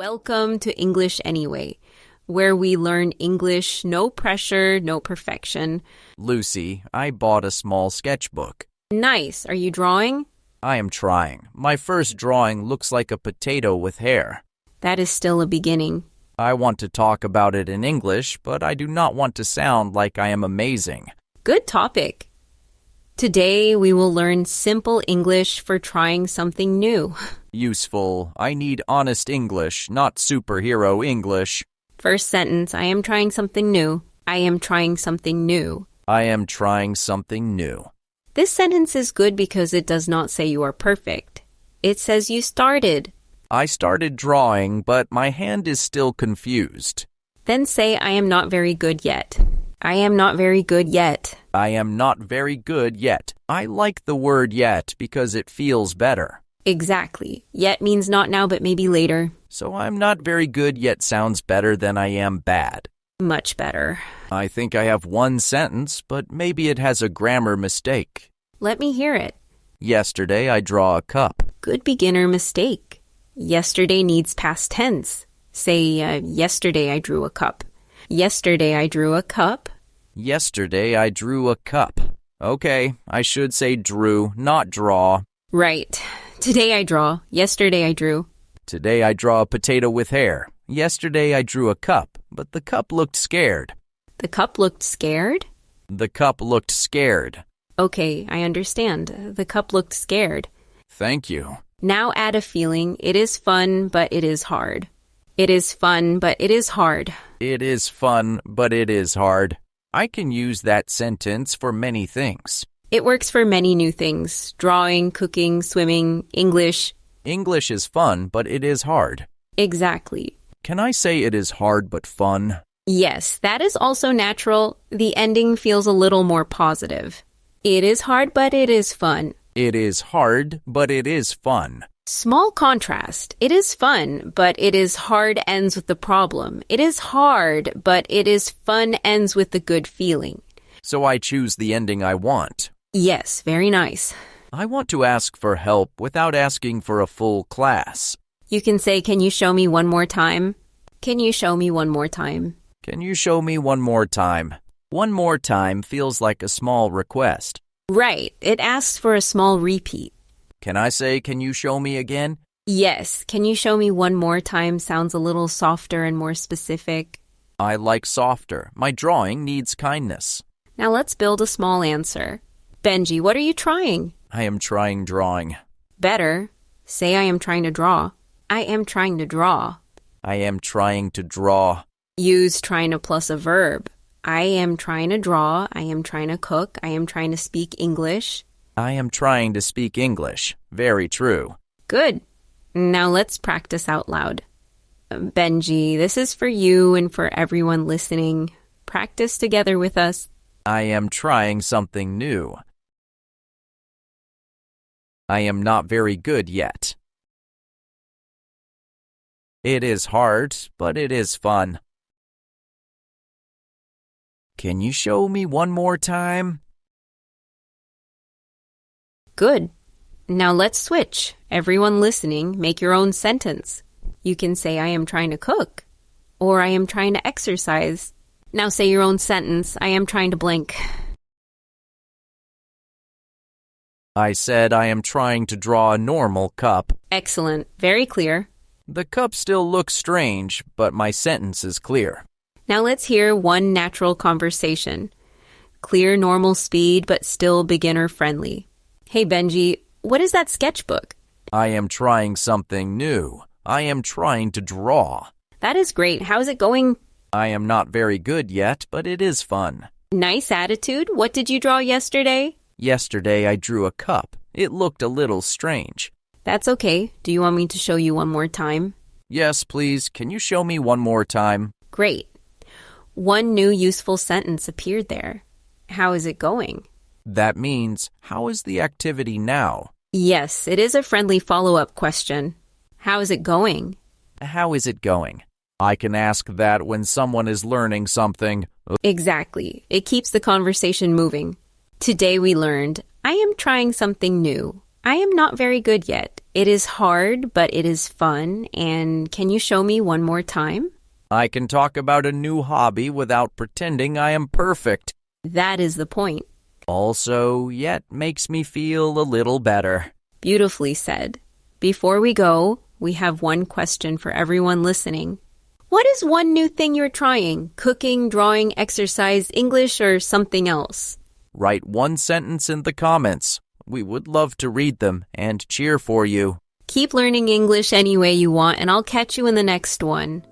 Welcome to English Anyway, where we learn English, no pressure, no perfection. Lucy, I bought a small sketchbook. Nice. Are you drawing? I am trying. My first drawing looks like a potato with hair. That is still a beginning. I want to talk about it in English, but I do not want to sound like I am amazing. Good topic. Today we will learn simple English for trying something new. Useful. I need honest English, not superhero English. First sentence, I am trying something new. I am trying something new. I am trying something new. This sentence is good because it does not say you are perfect. It says you started. I started drawing, but my hand is still confused. Then say, I am not very good yet. I am not very good yet. I am not very good yet. I like the word yet because it feels better. Exactly. Yet means not now, but maybe later. So I'm not very good yet sounds better than I am bad. Much better. I think I have one sentence, but maybe it has a grammar mistake. Let me hear it. Yesterday I draw a cup. Good beginner mistake. Yesterday needs past tense. Say, yesterday I drew a cup. Yesterday I drew a cup. Yesterday I drew a cup. Okay, I should say drew, not draw. Right. Today I draw. Yesterday I drew. Today I draw a potato with hair. Yesterday I drew a cup, but the cup looked scared. The cup looked scared? The cup looked scared. Okay, I understand. The cup looked scared. Thank you. Now add a feeling. It is fun, but it is hard. It is fun, but it is hard. It is fun, but it is hard. I can use that sentence for many things. It works for many new things. Drawing, cooking, swimming, English. English is fun, but it is hard. Exactly. Can I say it is hard but fun? Yes, that is also natural. The ending feels a little more positive. It is hard, but it is fun. It is hard, but it is fun. Small contrast. It is fun, but it is hard ends with the problem. It is hard, but it is fun ends with the good feeling. So I choose the ending I want. Yes, very nice. I want to ask for help without asking for a full class. You can say, can you show me one more time? Can you show me one more time? Can you show me one more time? One more time feels like a small request. Right, it asks for a small repeat. Can I say, can you show me again? Yes, can you show me one more time sounds a little softer and more specific. I like softer. My drawing needs kindness. Now let's build a small answer. Benji, what are you trying? I am trying drawing. Better. Say I am trying to draw. I am trying to draw. I am trying to draw. Use trying to plus a verb. I am trying to draw. I am trying to cook. I am trying to speak English. I am trying to speak English. Very true. Good. Now let's practice out loud. Benji, this is for you and for everyone listening. Practice together with us. I am trying something new. I am not very good yet. It is hard, but it is fun. Can you show me one more time? Good. Now let's switch. Everyone listening, make your own sentence. You can say, I am trying to cook, or I am trying to exercise. Now say your own sentence, I am trying to blank. I said I am trying to draw a normal cup. Excellent. Very clear. The cup still looks strange, but my sentence is clear. Now let's hear one natural conversation. Clear, normal speed, but still beginner-friendly. Hey, Benji, what is that sketchbook? I am trying something new. I am trying to draw. That is great. How's it going? I am not very good yet, but it is fun. Nice attitude. What did you draw yesterday? Yesterday I drew a cup. It looked a little strange. That's okay. Do you want me to show you one more time? Yes, please. Can you show me one more time? Great. One new useful sentence appeared there. How is it going? That means, how is the activity now? Yes, it is a friendly follow-up question. How is it going? How is it going? I can ask that when someone is learning something. Exactly. It keeps the conversation moving. Today we learned, I am trying something new. I am not very good yet. It is hard, but it is fun. And can you show me one more time? I can talk about a new hobby without pretending I am perfect. That is the point. Also, yet makes me feel a little better. Beautifully said. Before we go, we have one question for everyone listening. What is one new thing you're trying? Cooking, drawing, exercise, English, or something else? Write one sentence in the comments. We would love to read them and cheer for you. Keep learning English any way you want, and I'll catch you in the next one.